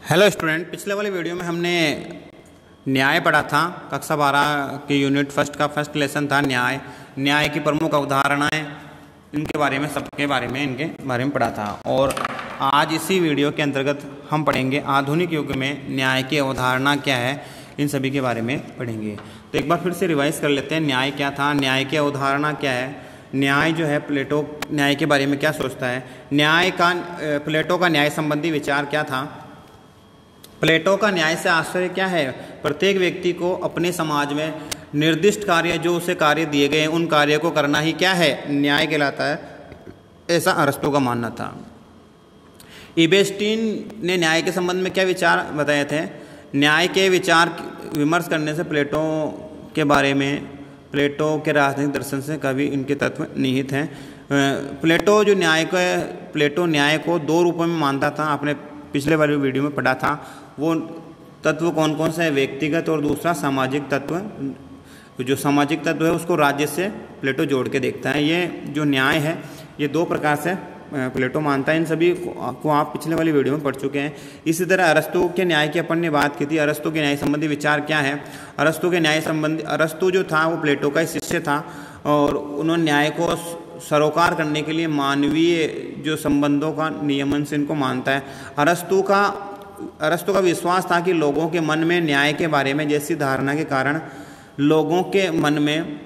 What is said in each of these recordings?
Hello student, पिछले वाले video में हमने न्याय पढ़ा था। कक्षा 12 के यूनिट फर्स्ट का फर्स्ट लेसन था न्याय। न्याय की प्रमुख अवधारणाएं, इनके बारे में इनके बारे में पढ़ा था। और आज इसी वीडियो के अंतर्गत हम पढ़ेंगे आधुनिक युग में न्याय की अवधारणा क्या है, इन सभी के बारे में पढ़ेंगे। तो एक बार फिर से रिवाइज कर लेते हैं, न्याय क्या था, न्याय की अवधारणा क्या है, न्याय जो है प्लेटो न्याय के बारे में क्या सोचता है, प्लेटो का न्याय संबंधी विचार क्या था, प्लेटो का न्याय से आशय क्या है, प्रत्येक व्यक्ति को अपने समाज में निर्दिष्ट कार्य जो उसे कार्य दिए गए हैं उन कार्यों को करना ही क्या है, न्याय कहलाता है, ऐसा अरस्तू का मानना था। इबेस्टीन ने न्याय के संबंध में क्या विचार बताए थे। न्याय के विचार विमर्श करने से प्लेटो के बारे में, प्लेटो के राजनीतिक दर्शन से कभी इनके तत्व निहित हैं। प्लेटो न्याय को दो रूपों में मानता था। आपने पिछले वाली वीडियो में पढ़ा था। वो तत्व कौन कौन से है, व्यक्तिगत और दूसरा सामाजिक तत्व। जो सामाजिक तत्व है उसको राज्य से प्लेटो जोड़ के देखता है। ये जो न्याय है ये दो प्रकार से प्लेटो मानता है। इन सभी को आप पिछले वाली वीडियो में पढ़ चुके हैं। इसी तरह अरस्तु के न्याय की अपन ने बात की थी। अरस्तु के न्याय संबंधी विचार क्या है। अरस्तु जो था वो प्लेटो का शिष्य था और उन्होंने न्याय को सरोकार करने के लिए मानवीय जो संबंधों का नियमन से इनको मानता है। अरस्तु का विश्वास था कि लोगों के मन में न्याय के बारे में जैसी धारणा के कारण, लोगों के मन में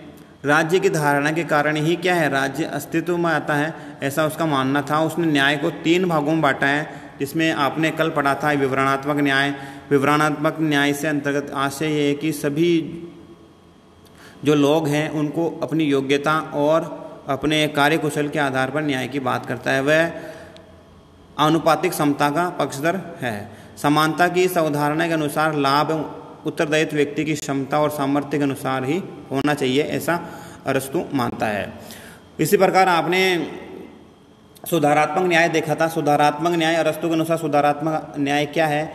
राज्य की धारणा के कारण ही क्या है, राज्य अस्तित्व में आता है, ऐसा उसका मानना था। उसने न्याय को 3 भागों में बांटा है, जिसमें आपने कल पढ़ा था विवरणात्मक न्याय। विवरणात्मक न्याय से अंतर्गत आशय ये है कि सभी जो लोग हैं उनको अपनी योग्यता और अपने कार्यकुशल के आधार पर न्याय की बात करता है। वह आनुपातिक समता का पक्षधर है। समानता की इस अवधारणा के अनुसार लाभ उत्तरदायित्व व्यक्ति की क्षमता और सामर्थ्य के अनुसार ही होना चाहिए, ऐसा अरस्तु मानता है। इसी प्रकार आपने सुधारात्मक न्याय देखा था। सुधारात्मक न्याय अरस्तु के अनुसार सुधारात्मक न्याय क्या है।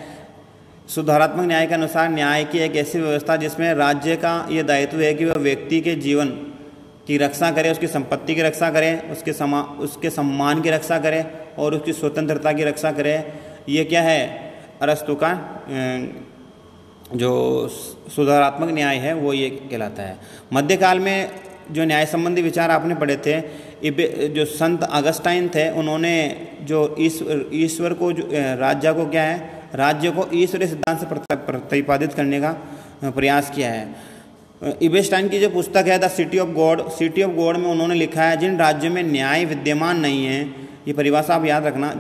सुधारात्मक न्याय के अनुसार न्याय की एक ऐसी व्यवस्था जिसमें राज्य का ये दायित्व है कि वह व्यक्ति के जीवन की रक्षा करे, उसकी संपत्ति की रक्षा करे, उसके सम्मान की रक्षा करे और उसकी स्वतंत्रता की रक्षा करे। ये क्या है, अरस्तु का जो सुधारात्मक न्याय है वो ये कहलाता है। मध्यकाल में जो न्याय संबंधी विचार आपने पढ़े थे, जो संत अगस्टाइन थे, उन्होंने जो ईश्वर को राज्य को क्या है, राज्य को ईश्वरीय सिद्धांत से प्रतिपादित करने का प्रयास किया है। इबेस्टाइन की जो पुस्तक है द सिटी ऑफ गॉड में उन्होंने लिखा है, जिन राज्यों में न्याय विद्यमान नहीं है, ये परिभाषा आप याद रखना,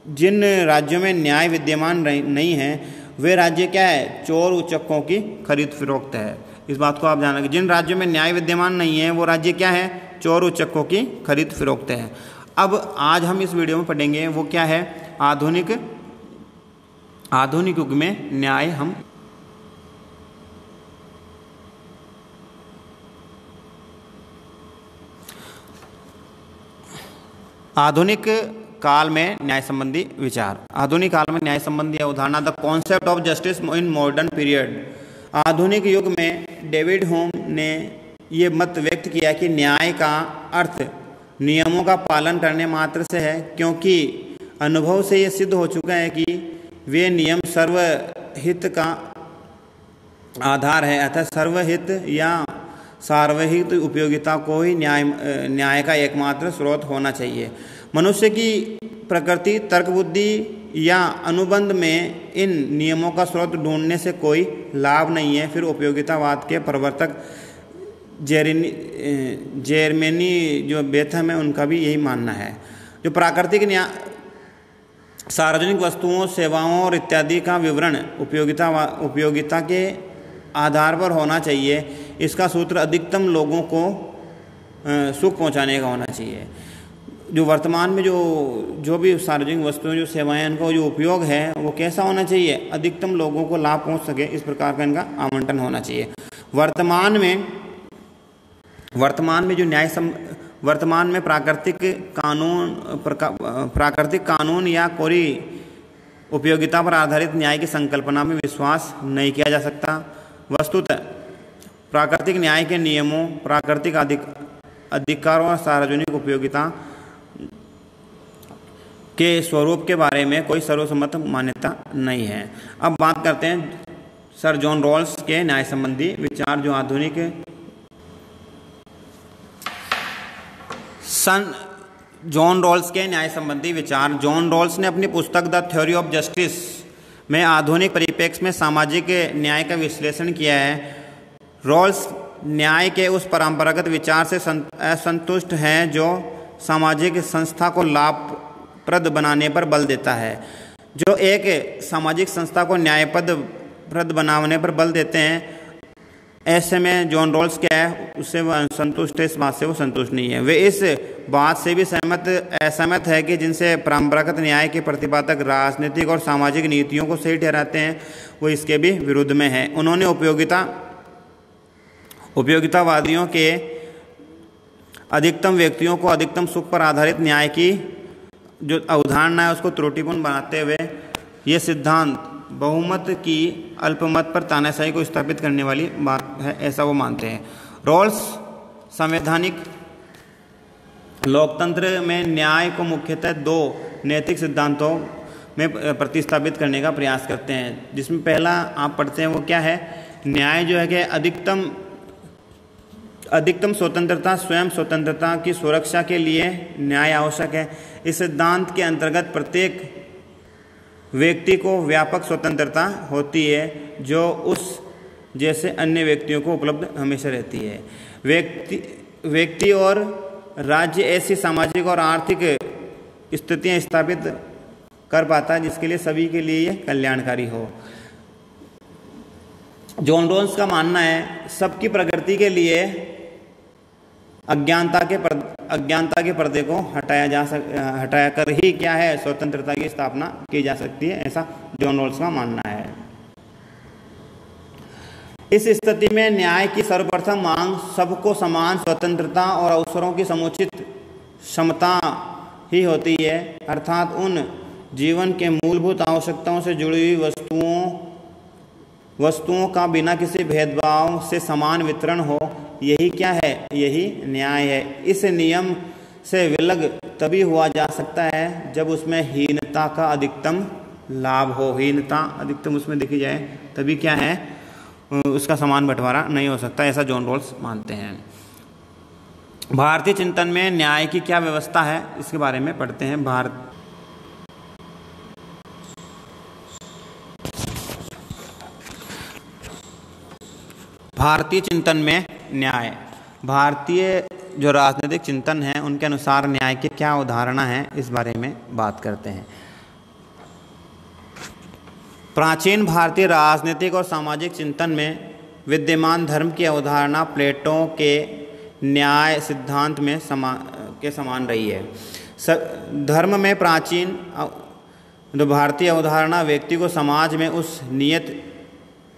जिन राज्यों में न्याय विद्यमान नहीं है वे राज्य क्या है, चोर उचक्कों की खरीद फरोख्त है। इस बात को आप जान रखें, जिन राज्यों में न्याय विद्यमान नहीं है वो राज्य क्या है, चोर उचक्कों की खरीद फरोख्त है। अब आज हम इस वीडियो में पढ़ेंगे वो क्या है, आधुनिक युग में न्याय। हम आधुनिक काल में न्याय संबंधी विचार। आधुनिक काल में न्याय संबंधी अवधारणा, the concept of justice in modern period. आधुनिक युग में डेविड ह्यूम ने ये मत व्यक्त किया कि न्याय का अर्थ नियमों का पालन करने मात्र से है, क्योंकि अनुभव से ये सिद्ध हो चुका है कि वे नियम सर्वहित का आधार है, अतः सर्वहित या सार्वहित उपयोगिता को ही न्याय का एकमात्र स्रोत होना चाहिए। मनुष्य की प्रकृति, तर्क बुद्धि या अनुबंध में इन नियमों का स्रोत ढूंढने से कोई लाभ नहीं है। फिर उपयोगितावाद के प्रवर्तक जेरमेनी जो बेथम है, उनका भी यही मानना है। जो प्राकृतिक न्याय सार्वजनिक वस्तुओं, सेवाओं और इत्यादि का विवरण उपयोगिता के आधार पर होना चाहिए। इसका सूत्र अधिकतम लोगों को सुख पहुंचाने का होना चाहिए। जो वर्तमान में जो भी सार्वजनिक वस्तुएं, जो सेवाएं, उनको जो उपयोग है वो कैसा होना चाहिए, अधिकतम लोगों को लाभ पहुंच सके, इस प्रकार का इनका आवंटन होना चाहिए। वर्तमान में जो वर्तमान में प्राकृतिक कानून या कोई उपयोगिता पर आधारित न्याय की संकल्पना में विश्वास नहीं किया जा सकता। वस्तुतः प्राकृतिक न्याय के नियमों, प्राकृतिक अधिकारों और सार्वजनिक उपयोगिता के स्वरूप के बारे में कोई सर्वसम्मत मान्यता नहीं है। अब बात करते हैं सर जॉन रॉल्स के न्याय संबंधी विचार, जो आधुनिक सन जॉन रॉल्स के न्याय संबंधी विचार। जॉन रॉल्स ने अपनी पुस्तक द थ्योरी ऑफ जस्टिस में आधुनिक परिप्रेक्ष्य में सामाजिक न्याय का विश्लेषण किया है। रॉल्स न्याय के उस परंपरागत विचार से असंतुष्ट हैं जो सामाजिक संस्था को लाभप्रद बनाने पर बल देता है। जो एक सामाजिक संस्था को न्यायप्रद बनाने पर बल देते हैं, ऐसे में जॉन रॉल्स क्या है, उससे वह असंतुष्ट है, इस बात से वो संतुष्ट नहीं है। वे इस बात से भी असहमत है कि जिनसे परंपरागत न्याय के प्रतिपादक राजनीतिक और सामाजिक नीतियों को सही ठहराते हैं, वो इसके भी विरुद्ध में है। उन्होंने उपयोगितावादियों के अधिकतम व्यक्तियों को अधिकतम सुख पर आधारित न्याय की जो अवधारणा है उसको त्रुटिपूर्ण बनाते हुए ये सिद्धांत बहुमत की अल्पमत पर तानाशाही को स्थापित करने वाली बात है, ऐसा वो मानते हैं। रॉल्स संवैधानिक लोकतंत्र में न्याय को मुख्यतः दो नैतिक सिद्धांतों में प्रतिस्थापित करने का प्रयास करते हैं, जिसमें पहला आप पढ़ते हैं वो क्या है, न्याय जो है कि अधिकतम स्वतंत्रता, स्वयं स्वतंत्रता की सुरक्षा के लिए न्याय आवश्यक है। इस सिद्धांत के अंतर्गत प्रत्येक व्यक्ति को व्यापक स्वतंत्रता होती है जो उस जैसे अन्य व्यक्तियों को उपलब्ध हमेशा रहती है। व्यक्ति और राज्य ऐसी सामाजिक और आर्थिक स्थितियां स्थापित कर पाता है जिसके लिए सभी के लिए यह कल्याणकारी हो। जॉन रॉल्स का मानना है सबकी प्रगति के लिए अज्ञानता के पर्दे को हटाया कर ही क्या है, स्वतंत्रता की स्थापना की जा सकती है, ऐसा जॉन रॉल्स का मानना है। इस स्थिति में न्याय की सर्वप्रथम मांग सबको समान स्वतंत्रता और अवसरों की समुचित क्षमता ही होती है, अर्थात उन जीवन के मूलभूत आवश्यकताओं से जुड़ी हुई वस्तुओं का बिना किसी भेदभाव से समान वितरण हो। यही क्या है, यही न्याय है। इस नियम से विलग तभी हुआ जा सकता है जब उसमें हीनता का अधिकतम लाभ हो। हीनता अधिकतम उसमें देखी जाए तभी क्या है, उसका समान बंटवारा नहीं हो सकता, ऐसा जॉन रॉल्स मानते हैं। भारतीय चिंतन में न्याय की क्या व्यवस्था है, इसके बारे में पढ़ते हैं। भारतीय चिंतन में न्याय, भारतीय जो राजनीतिक चिंतन है उनके अनुसार न्याय की क्या अवधारणा है, इस बारे में बात करते हैं। प्राचीन भारतीय राजनीतिक और सामाजिक चिंतन में विद्यमान धर्म की अवधारणा प्लेटो के न्याय सिद्धांत में समान रही है। धर्म में प्राचीन जो भारतीय अवधारणा व्यक्ति को समाज में उस नियत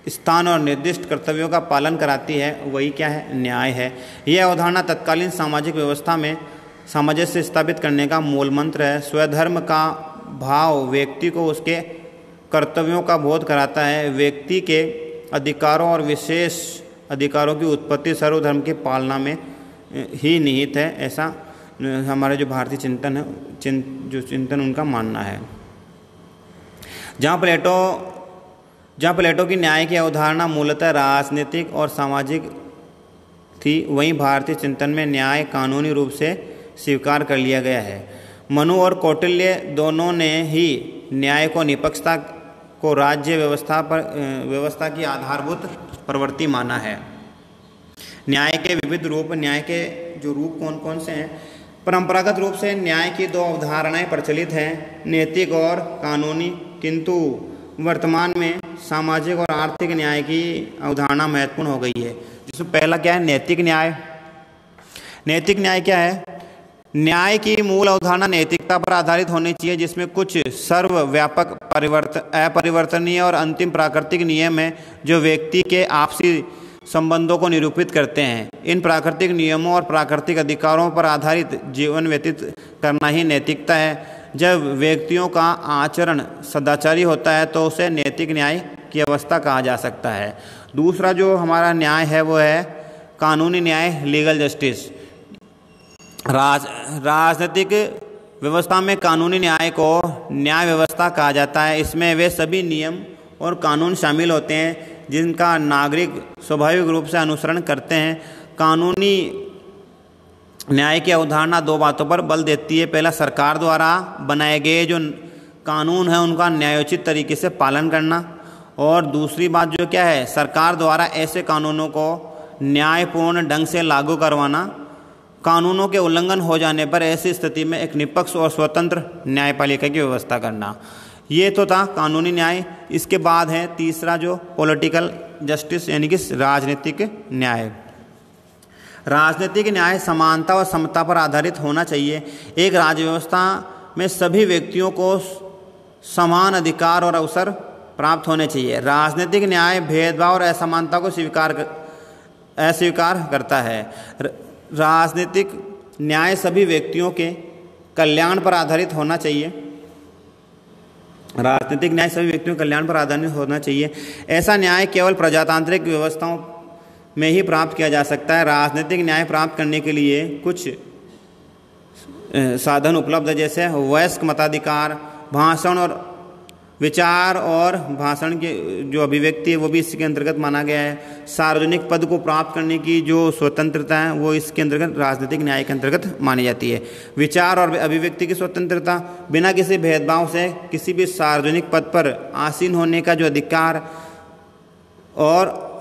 स्थान और निर्दिष्ट कर्तव्यों का पालन कराती है, वही क्या है, न्याय है। यह अवधारणा तत्कालीन सामाजिक व्यवस्था में सामंजस्य स्थापित करने का मूल मंत्र है। स्वधर्म का भाव व्यक्ति को उसके कर्तव्यों का बोध कराता है। व्यक्ति के अधिकारों और विशेष अधिकारों की उत्पत्ति सर्वधर्म की पालना में ही निहित है, ऐसा हमारे जो भारतीय चिंतन है जो चिंतन उनका मानना है। जहाँ प्लेटो की न्याय की अवधारणा मूलतः राजनीतिक और सामाजिक थी, वहीं भारतीय चिंतन में न्याय कानूनी रूप से स्वीकार कर लिया गया है। मनु और कौटिल्य दोनों ने ही न्याय को निष्पक्षता को राज्य व्यवस्था की आधारभूत प्रवृत्ति माना है। न्याय के विविध रूप, न्याय के जो रूप कौन कौन से हैं, परंपरागत रूप से न्याय की दो अवधारणाएं प्रचलित हैं, नैतिक और कानूनी, किंतु वर्तमान में सामाजिक और आर्थिक न्याय की अवधारणा महत्वपूर्ण हो गई है। जिसमें पहला क्या है, नैतिक न्याय। नैतिक न्याय क्या है, न्याय की मूल अवधारणा नैतिकता पर आधारित होनी चाहिए, जिसमें कुछ सर्वव्यापक अपरिवर्तनीय और अंतिम प्राकृतिक नियम हैं जो व्यक्ति के आपसी संबंधों को निरूपित करते हैं। इन प्राकृतिक नियमों और प्राकृतिक अधिकारों पर आधारित जीवन व्यतीत करना ही नैतिकता है। जब व्यक्तियों का आचरण सदाचारी होता है तो उसे नैतिक न्याय की अवस्था कहा जा सकता है। दूसरा जो हमारा न्याय है वो है कानूनी न्याय, लीगल जस्टिस। राजनीतिक व्यवस्था में कानूनी न्याय को न्याय व्यवस्था कहा जाता है। इसमें वे सभी नियम और कानून शामिल होते हैं जिनका नागरिक स्वाभाविक रूप से अनुसरण करते हैं। कानूनी न्याय की अवधारणा दो बातों पर बल देती है। पहला, सरकार द्वारा बनाए गए जो कानून है उनका न्यायोचित तरीके से पालन करना, और दूसरी बात जो क्या है, सरकार द्वारा ऐसे कानूनों को न्यायपूर्ण ढंग से लागू करवाना। कानूनों के उल्लंघन हो जाने पर ऐसी स्थिति में एक निष्पक्ष और स्वतंत्र न्यायपालिका की व्यवस्था करना। ये तो था कानूनी न्याय। इसके बाद है तीसरा जो पॉलिटिकल जस्टिस यानी कि राजनीतिक न्याय। राजनीतिक न्याय समानता और समता पर आधारित होना चाहिए। एक राज्य व्यवस्था में सभी व्यक्तियों को समान अधिकार और अवसर प्राप्त होने चाहिए। राजनीतिक न्याय भेदभाव और असमानता को अस्वीकार करता है। राजनीतिक न्याय सभी व्यक्तियों के कल्याण पर आधारित होना चाहिए। राजनीतिक न्याय सभी व्यक्तियों के कल्याण पर आधारित होना चाहिए। ऐसा न्याय केवल प्रजातांत्रिक व्यवस्थाओं में ही प्राप्त किया जा सकता है। राजनीतिक न्याय प्राप्त करने के लिए कुछ साधन उपलब्ध है, जैसे वयस्क मताधिकार, भाषण और विचार और भाषण के जो अभिव्यक्ति है वो भी इसके अंतर्गत माना गया है। सार्वजनिक पद को प्राप्त करने की जो स्वतंत्रता है वो इसके अंतर्गत राजनीतिक न्याय के अंतर्गत मानी जाती है। विचार और अभिव्यक्ति की स्वतंत्रता, बिना किसी भेदभाव से किसी भी सार्वजनिक पद पर आसीन होने का जो अधिकार, और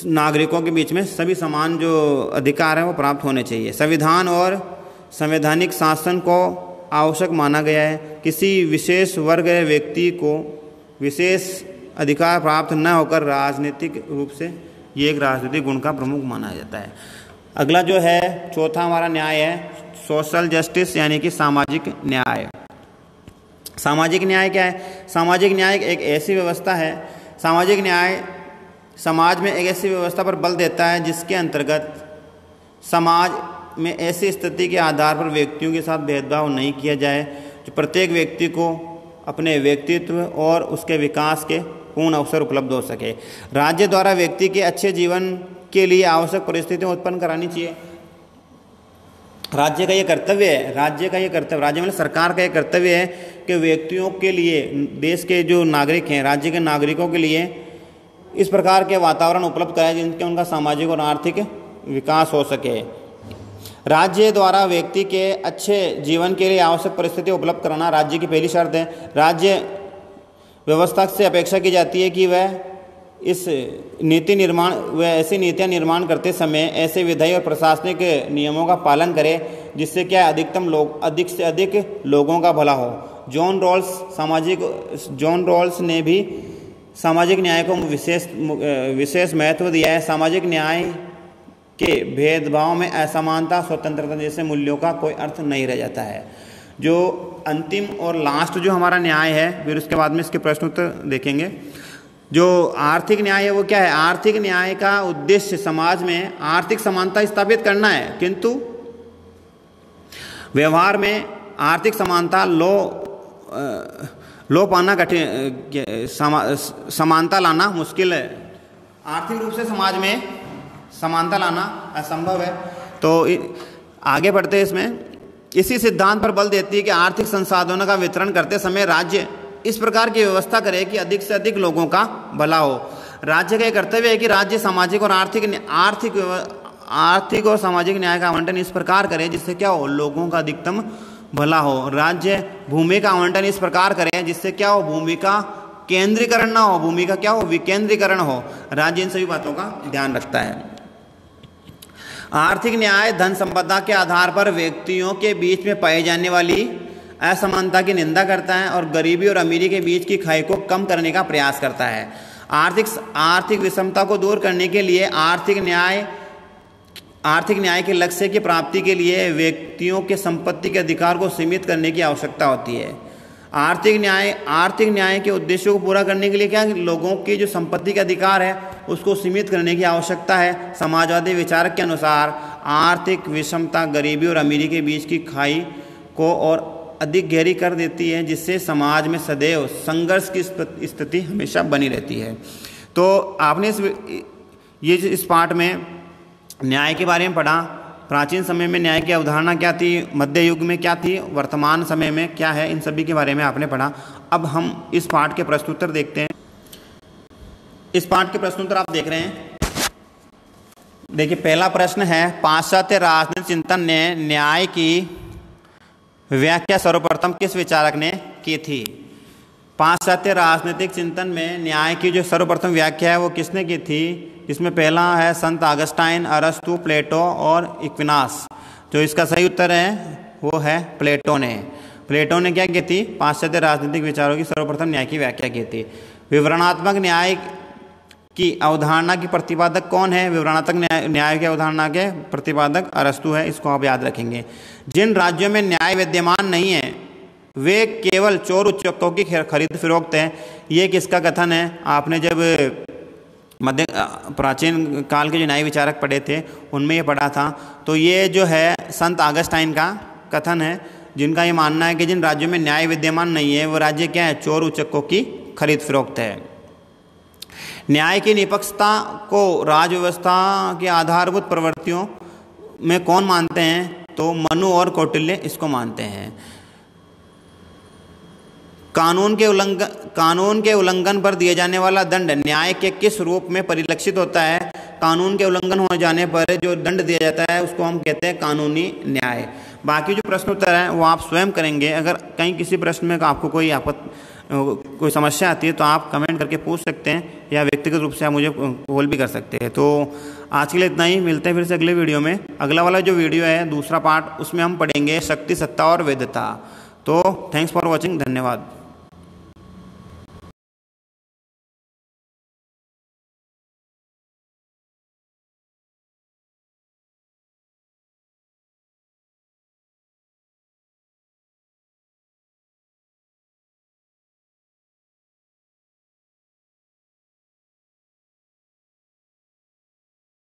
नागरिकों के बीच में सभी समान जो अधिकार हैं वो प्राप्त होने चाहिए। संविधान और संवैधानिक शासन को आवश्यक माना गया है। किसी विशेष वर्ग या व्यक्ति को विशेष अधिकार प्राप्त न होकर राजनीतिक रूप से ये एक राजनीतिक गुण का प्रमुख माना जाता है। अगला जो है चौथा हमारा न्याय है सोशल जस्टिस यानी कि सामाजिक न्याय। सामाजिक न्याय क्या है? सामाजिक न्याय एक ऐसी व्यवस्था है, सामाजिक न्याय समाज में एक ऐसी व्यवस्था पर बल देता है जिसके अंतर्गत समाज में ऐसी स्थिति के आधार पर व्यक्तियों के साथ भेदभाव नहीं किया जाए, जो प्रत्येक व्यक्ति को अपने व्यक्तित्व और उसके विकास के पूर्ण अवसर उपलब्ध हो सके। राज्य द्वारा व्यक्ति के अच्छे जीवन के लिए आवश्यक परिस्थितियां उत्पन्न करानी चाहिए। राज्य का ये कर्तव्य है, राज्य में सरकार का ये कर्तव्य है कि व्यक्तियों के लिए, देश के जो नागरिक हैं, राज्य के नागरिकों के लिए इस प्रकार के वातावरण उपलब्ध कराए जिनके उनका सामाजिक और आर्थिक विकास हो सके। राज्य द्वारा व्यक्ति के अच्छे जीवन के लिए आवश्यक परिस्थिति उपलब्ध कराना राज्य की पहली शर्त है। राज्य व्यवस्था से अपेक्षा की जाती है कि वह ऐसी नीतियां निर्माण करते समय ऐसे विधायी और प्रशासनिक नियमों का पालन करे जिससे क्या अधिक से अधिक लोगों का भला हो। जॉन रॉल्स ने भी सामाजिक न्याय को विशेष महत्व दिया है। सामाजिक न्याय के भेदभाव में असमानता, स्वतंत्रता जैसे मूल्यों का कोई अर्थ नहीं रह जाता है। जो अंतिम और लास्ट जो हमारा न्याय है, फिर उसके बाद में इसके प्रश्न उत्तर देखेंगे। जो आर्थिक न्याय है वो क्या है? आर्थिक न्याय का उद्देश्य समाज में आर्थिक समानता स्थापित करना है, किंतु व्यवहार में आर्थिक समानता लो पाना कठिन, समानता लाना मुश्किल है। आर्थिक रूप से समाज में समानता लाना असंभव है। तो आगे बढ़ते हैं इसमें। इसी सिद्धांत पर बल देती है कि आर्थिक संसाधनों का वितरण करते समय राज्य इस प्रकार की व्यवस्था करे कि अधिक से अधिक लोगों का भला हो। राज्य का कर्तव्य है कि राज्य सामाजिक और आर्थिक और सामाजिक न्याय का आवंटन इस प्रकार करे जिससे क्या हो, लोगों का अधिकतम भला हो। राज्य भूमि का आवंटन इस प्रकार करे जिससे क्या हो, भूमि का केंद्रीकरण ना हो, भूमि का क्या हो, विकेंद्रीकरण हो। राज्य इन सभी बातों का ध्यान रखता है। आर्थिक न्याय धन संपदा के आधार पर व्यक्तियों के बीच में पाई जाने वाली असमानता की निंदा करता है और गरीबी और अमीरी के बीच की खाई को कम करने का प्रयास करता है। आर्थिक विषमता को दूर करने के लिए आर्थिक न्याय के लक्ष्य की प्राप्ति के लिए व्यक्तियों के संपत्ति के अधिकार को सीमित करने की आवश्यकता होती है। आर्थिक न्याय के उद्देश्यों को पूरा करने के लिए क्या, लोगों की जो संपत्ति के अधिकार है उसको सीमित करने की आवश्यकता है। समाजवादी विचारक के अनुसार आर्थिक विषमता गरीबी और अमीरी के बीच की खाई को और अधिक गहरी कर देती है, जिससे समाज में सदैव संघर्ष की स्थिति हमेशा बनी रहती है। तो आपने इस पार्ट में न्याय के बारे में पढ़ा, प्राचीन समय में न्याय की अवधारणा क्या थी, मध्य युग में क्या थी, वर्तमान समय में क्या है, इन सभी के बारे में आपने पढ़ा। अब हम इस पाठ के प्रश्नोत्तर देखते हैं। इस पाठ के प्रश्नोत्तर आप देख रहे हैं। देखिए पहला प्रश्न है, पाश्चात्य राजनीतिक चिंतन ने न्याय की व्याख्या सर्वप्रथम किस विचारक ने की थी? पाश्चात्य राजनीतिक चिंतन में न्याय की जो सर्वप्रथम व्याख्या है वो किसने की थी? इसमें पहला है संत अगस्टाइन, अरस्तु, प्लेटो और इक्विनास। जो इसका सही उत्तर है वो है प्लेटो ने। प्लेटो ने क्या की थी? पाश्चात्य राजनीतिक विचारों की सर्वप्रथम न्याय की व्याख्या की थी। विवरणात्मक न्याय की अवधारणा की प्रतिपादक कौन है? विवरणात्मक न्याय की अवधारणा के प्रतिपादक अरस्तु है, इसको आप याद रखेंगे। जिन राज्यों में न्याय विद्यमान नहीं है वे केवल चोर उच्चकों की खरीद फरोख्त है। ये किसका कथन है? आपने जब मध्य प्राचीन काल के जो न्याय विचारक पढ़े थे उनमें ये पढ़ा था। तो ये जो है संत अगस्टाइन का कथन है, जिनका ये मानना है कि जिन राज्यों में न्याय विद्यमान नहीं है वो राज्य क्या है? चोर उच्चकों की खरीद फरोख्त है। न्याय की निष्पक्षता को राज व्यवस्था की आधारभूत प्रवृत्तियों में कौन मानते हैं? तो मनु और कौटिल्य इसको मानते हैं। कानून के उल्लंघन पर दिए जाने वाला दंड न्याय के किस रूप में परिलक्षित होता है? कानून के उल्लंघन हो जाने पर जो दंड दिया जाता है उसको हम कहते हैं कानूनी न्याय। बाकी जो प्रश्न उत्तर है वो आप स्वयं करेंगे। अगर कहीं किसी प्रश्न में आपको कोई समस्या आती है तो आप कमेंट करके पूछ सकते हैं या व्यक्तिगत रूप से आप मुझे कॉल भी कर सकते हैं। तो आज के लिए इतना ही, मिलते हैं फिर से अगले वीडियो में। अगला वाला जो वीडियो है दूसरा पार्ट, उसमें हम पढ़ेंगे शक्ति, सत्ता और वैधता। तो थैंक्स फॉर वॉचिंग, धन्यवाद।